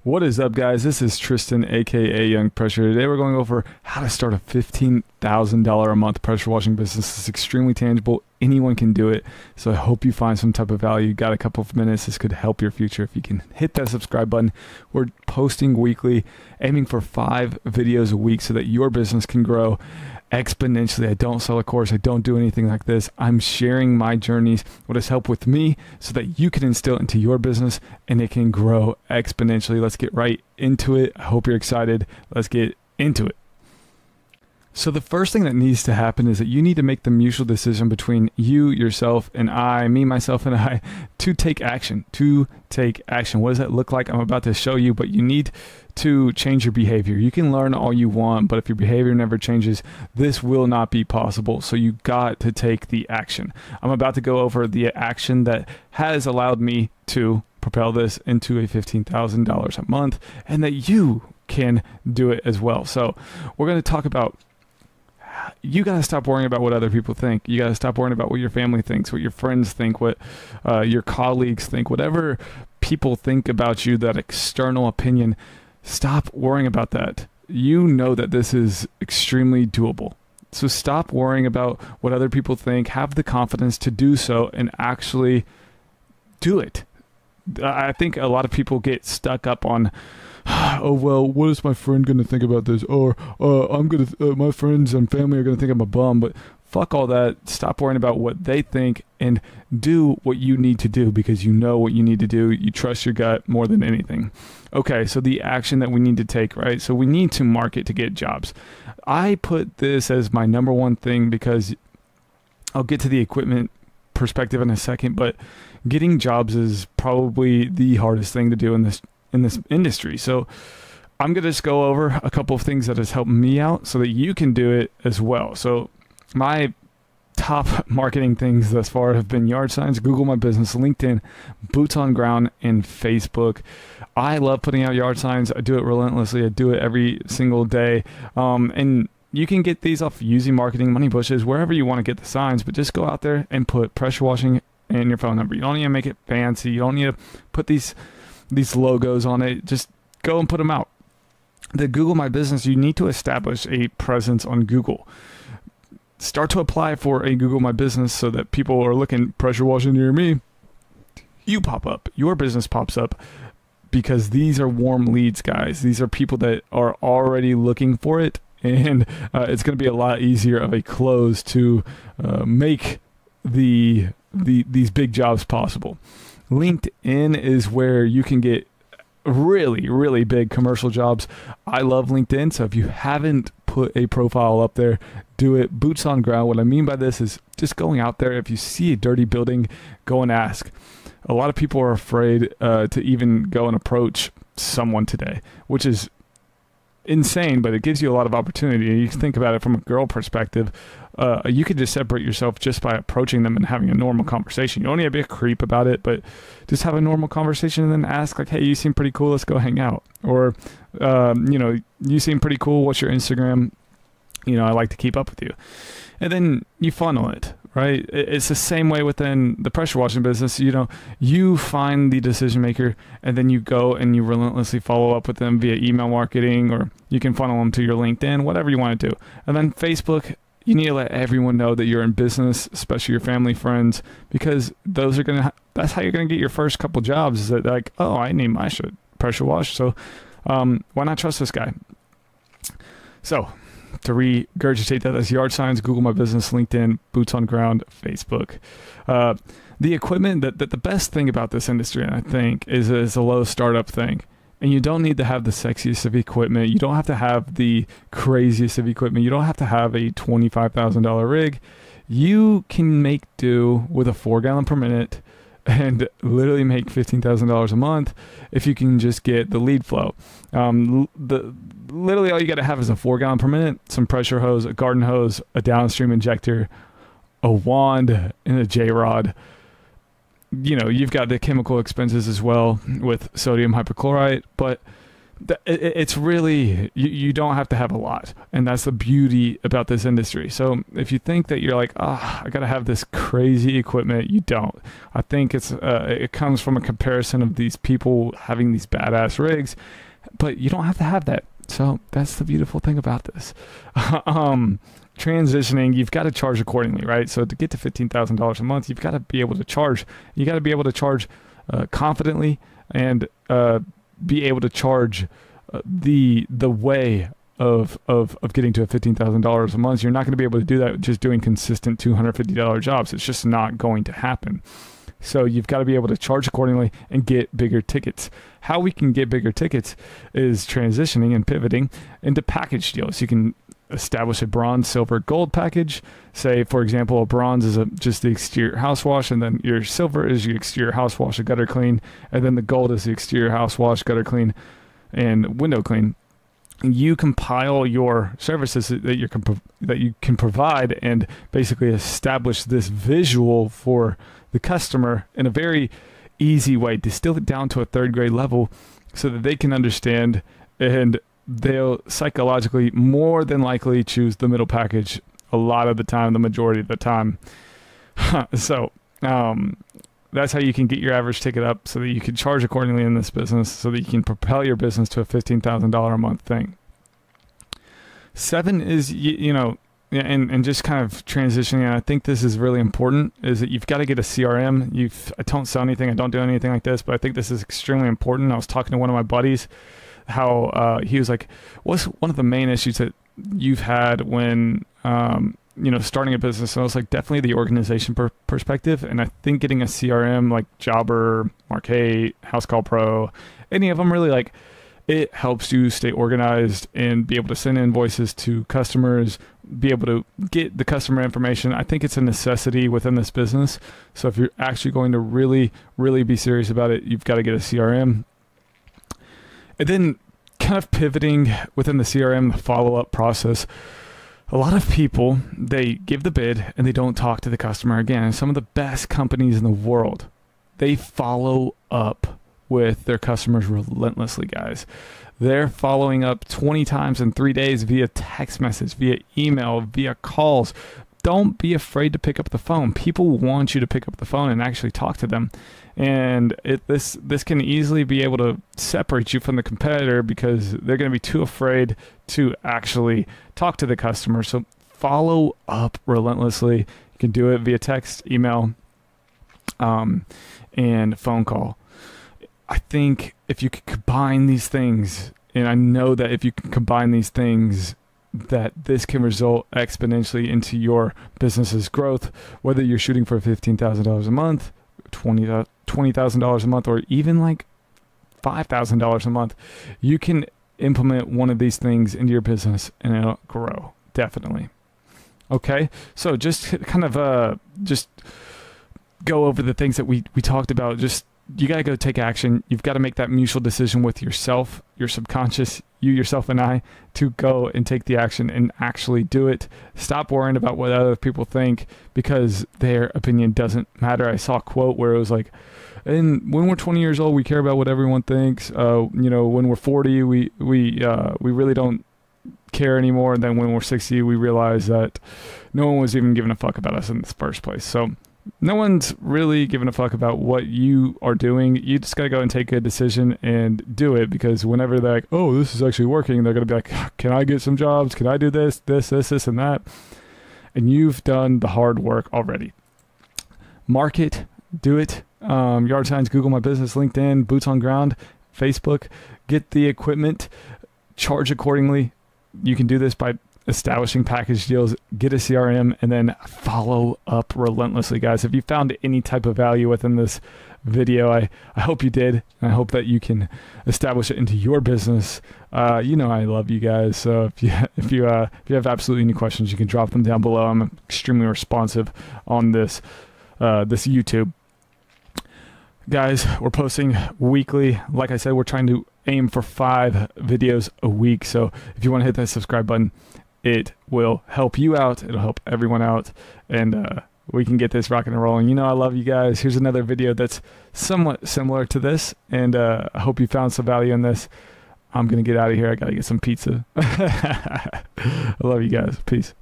What is up, guys? This is Tristan, aka Young Pressure. Today we're going over how to start a $15,000 a month pressure washing business. It's extremely tangible. Anyone can do it. So I hope you find some type of value. Got a couple of minutes. This could help your future if you can hit that subscribe button. We're posting weekly, aiming for 5 videos a week so that your business can grow exponentially. I don't sell a course. I don't do anything like this. I'm sharing my journeys, what has helped with me, so that you can instill it into your business and it can grow exponentially. Let's get right into it. I hope you're excited. Let's get into it. So the first thing that needs to happen is that you need to make the mutual decision between you, yourself, and I, me, myself, and I, to take action. What does that look like? I'm about to show you, but you need to change your behavior. You can learn all you want, but if your behavior never changes, this will not be possible. So you got to take the action. I'm about to go over the action that has allowed me to propel this into a $15,000 a month, and that you can do it as well. So we're going to talk about, you got to stop worrying about what other people think. You got to stop worrying about what your family thinks, what your friends think, what your colleagues think, whatever people think about you, that external opinion. Stop worrying about that. You know that this is extremely doable. So stop worrying about what other people think. Have the confidence to do so and actually do it. I think a lot of people get stuck up on, oh, well, what is my friend going to think about this? Or my friends and family are going to think I'm a bum. But fuck all that. Stop worrying about what they think and do what you need to do, because you know what you need to do. You trust your gut more than anything. Okay, so the action that we need to take, right? So we need to market to get jobs. I put this as my number one thing because I'll get to the equipment perspective in a second, but getting jobs is probably the hardest thing to do in this industry. So I'm going to just go over a couple of things that has helped me out so that you can do it as well. So my top marketing things thus far have been yard signs, Google My Business, LinkedIn, boots on ground, and Facebook. I love putting out yard signs. I do it relentlessly. I do it every single day. And you can get these off Using Marketing, Money Bushes, wherever you want to get the signs, but just go out there and put pressure washing and your phone number. You don't need to make it fancy. You don't need to put these logos on it. Just go and put them out. The Google My Business, you need to establish a presence on Google. Start to apply for a Google My Business so that people are looking, pressure washing near me. You pop up. Your business pops up, because these are warm leads, guys. These are people that are already looking for it, and it's going to be a lot easier of a close to make these big jobs possible. LinkedIn is where you can get really, really big commercial jobs. I love LinkedIn, so if you haven't put a profile up there, do it. Boots on ground. What I mean by this is just going out there. If you see a dirty building, go and ask. A lot of people are afraid to even go and approach someone today, which is insane, but it gives you a lot of opportunity. You can think about it from a girl perspective. You could just separate yourself just by approaching them and having a normal conversation. You don't need to be a creep about it, but just have a normal conversation and then ask, like, hey, you seem pretty cool. Let's go hang out. Or, you seem pretty cool. What's your Instagram? I like to keep up with you. And then you funnel it, right? It's the same way within the pressure washing business. You find the decision maker, and then you go and you relentlessly follow up with them via email marketing, or you can funnel them to your LinkedIn, whatever you want to do. And then Facebook, you need to let everyone know that you're in business, especially your family, friends, because that's how you're going to get your first couple jobs. Is that like, oh, I need my pressure wash, so why not trust this guy? So to regurgitate that's yard signs, Google My Business, LinkedIn, boots on ground, Facebook. The equipment, that the best thing about this industry, I think, is a low startup thing. And you don't need to have the sexiest of equipment. You don't have to have the craziest of equipment. You don't have to have a $25,000 rig. You can make do with a 4 gallon per minute and literally make $15,000 a month if you can just get the lead flow. Literally all you got to have is a 4 gallon per minute, some pressure hose, a garden hose, a downstream injector, a wand, and a J-rod. You've got the chemical expenses as well with sodium hypochlorite, but it's really, you don't have to have a lot, and that's the beauty about this industry. So if you think that you're like, I gotta have this crazy equipment, you don't. I think it comes from a comparison of these people having these badass rigs, but you don't have to have that. So that's the beautiful thing about this. Transitioning, you've got to charge accordingly, right? So to get to $15,000 a month, you've got to be able to charge. You got to be able to charge confidently, and be able to charge the way of getting to a $15,000 a month. You're not going to be able to do that just doing consistent $250 jobs. It's just not going to happen. So you've got to be able to charge accordingly and get bigger tickets. How we can get bigger tickets is transitioning and pivoting into package deals. You can establish a bronze, silver, gold package. Say, for example, a bronze is just the exterior house wash, and then your silver is your exterior house wash and gutter clean, and then the gold is the exterior house wash, gutter clean, and window clean. You compile your services that you can provide, and basically establish this visual for the customer in a very easy way. Distill it down to a third grade level so that they can understand, and they'll psychologically more than likely choose the middle package a lot of the time, the majority of the time. So that's how you can get your average ticket up, so that you can charge accordingly in this business, so that you can propel your business to a $15,000 a month thing. 7 is, and just kind of transitioning, and I think this is really important, is that you've got to get a CRM. I don't sell anything, I don't do anything like this, but I think this is extremely important. I was talking to one of my buddies, how he was like, what's one of the main issues that you've had when starting a business? And I was like, definitely the organization perspective. And I think getting a CRM like Jobber, Marquee, House Call Pro, any of them, really, like, it helps you stay organized and be able to send invoices to customers, be able to get the customer information. I think it's a necessity within this business. So if you're actually going to really, really be serious about it, you've got to get a CRM. And then kind of pivoting within the CRM, the follow-up process. A lot of people, they give the bid and they don't talk to the customer again. And some of the best companies in the world, they follow up with their customers relentlessly, guys. They're following up 20 times in 3 days via text message, via email, via calls. Don't be afraid to pick up the phone. People want you to pick up the phone and actually talk to them. And this can easily be able to separate you from the competitor, because they're going to be too afraid to actually talk to the customer. So follow up relentlessly. You can do it via text, email, and phone call. I think if you can combine these things, and I know that if you can combine these things, that this can result exponentially into your business's growth, whether you're shooting for $15,000 a month, $20,000 a month, or even like $5,000 a month. You can implement one of these things into your business and it'll grow, definitely. Okay, so just kind of just go over the things that we talked about. Just, you got to go take action. You've got to make that mutual decision with yourself, your subconscious, you, yourself, and I, to go and take the action and actually do it. Stop worrying about what other people think, because their opinion doesn't matter. I saw a quote where it was like, and when we're 20 years old, we care about what everyone thinks. When we're 40, we really don't care anymore. And then when we're 60, we realize that no one was even giving a fuck about us in the first place. So no one's really giving a fuck about what you are doing. You just got to go and take a decision and do it, because whenever they're like, oh, this is actually working, they're going to be like, can I get some jobs? Can I do this, and that? And you've done the hard work already. Market, do it. Yard signs, Google My Business, LinkedIn, boots on ground, Facebook. Get the equipment, charge accordingly. You can do this by establishing package deals, get a CRM, and then follow up relentlessly, guys. If you found any type of value within this video, I hope you did, and I hope that you can establish it into your business. I love you guys, so if you have absolutely any questions, you can drop them down below. I'm extremely responsive on this YouTube. Guys, we're posting weekly. Like I said, we're trying to aim for 5 videos a week, so if you want to hit that subscribe button, it will help you out. It'll help everyone out, and we can get this rocking and rolling. I love you guys. Here's another video that's somewhat similar to this, and I hope you found some value in this. I'm going to get out of here. I got to get some pizza. I love you guys. Peace.